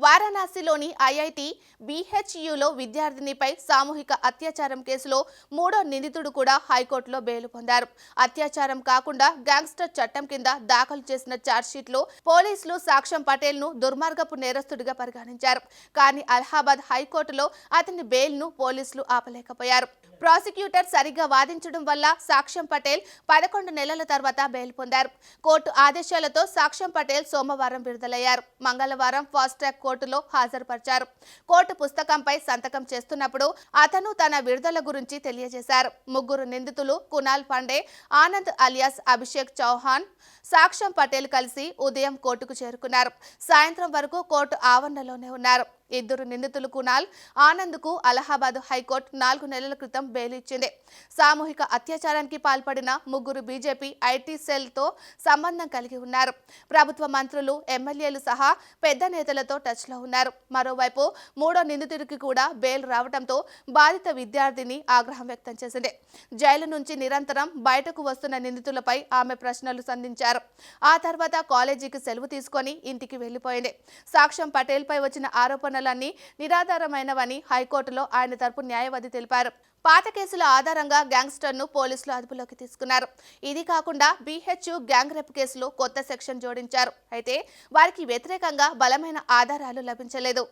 వారణాసిలోని IIT బిహెచ్యులో విద్యార్థినిపై సామూహిక అత్యాచారం కేసులో మూడో నిందితుడు కూడా హైకోర్టులో బెయిల్ పొందారు. అత్యాచారం కాకుండా గ్యాంగ్స్టర్ చట్టం కింద దాఖలు చేసిన ఛార్జ్షీట్లో పోలీసులు సాక్ష్యం పటేల్ ను దుర్మార్గపు నేరస్తుడిగా పరిగణించారు. కానీ అలహాబాద్ హైకోర్టులో అతని బెయిల్ ను పోలీసులు ఆపలేకపోయారు. ప్రాసిక్యూటర్ సరిగ్గా వాదించడం వల్ల సాక్ష్యం పటేల్ 11 నెలల తర్వాత బెయిల్ పొందారు. కోర్టు ఆదేశాలతో సాక్ష్యం పటేల్ సోమవారం విడుదలయ్యారు. మంగళవారం ఫాస్ట్ ట్రాక్ కోర్టులో హాజరుపరిచారు. కోర్టు పుస్తకంపై సంతకం చేస్తున్నప్పుడు అతను తన విడుదల గురించి తెలియజేశారు. ముగ్గురు నిందితులు కునాల్ పాండే, ఆనంద్ అలియాస్ అభిషేక్ చౌహాన్, సాక్ష్యం పటేల్ కలిసి ఉదయం కోర్టుకు చేరుకున్నారు. సాయంత్రం వరకు కోర్టు ఆవరణలోనే ఉన్నారు. ఇద్దరు నిందితులు కునాల్, ఆనంద్కు అలహాబాద్ హైకోర్టు 4 నెలల క్రితం బెయిల్ ఇచ్చింది. సామూహిక అత్యాచారానికి పాల్పడిన ముగ్గురు బీజేపీ ఐటీ సెల్తో సంబంధం కలిగి ఉన్నారు. ప్రభుత్వ మంత్రులు, ఎమ్మెల్యేలు సహా పెద్ద నేతలతో టచ్లో ఉన్నారు. మరోవైపు మూడో నిందితుడికి కూడా బెయిల్ రావడంతో బాధిత విద్యార్థిని ఆగ్రహం వ్యక్తం చేసింది. జైలు నుంచి నిరంతరం బయటకు వస్తున్న నిందితులపై ఆమె ప్రశ్నలు సంధించారు. ఆ తర్వాత కాలేజీకి సెలవు తీసుకొని ఇంటికి వెళ్లిపోయింది. సాక్ష్యం పటేల్పై వచ్చిన ఆరోపణలన్నీ నిరాధారమైనవని హైకోర్టులో ఆయన తరపు న్యాయవాది తెలిపారు. పాత కేసుల ఆధారంగా గ్యాంగ్స్టర్ను పోలీసులు అదుపులోకి తీసుకున్నారు. ఇది కాకుండా బిహెచ్యు గ్యాంగ్ రేప్ కేసులో కొత్త సెక్షన్ జోడించారు. అయితే వారికి వ్యతిరేకంగా బలమైన ఆధారాలు లభించలేదు.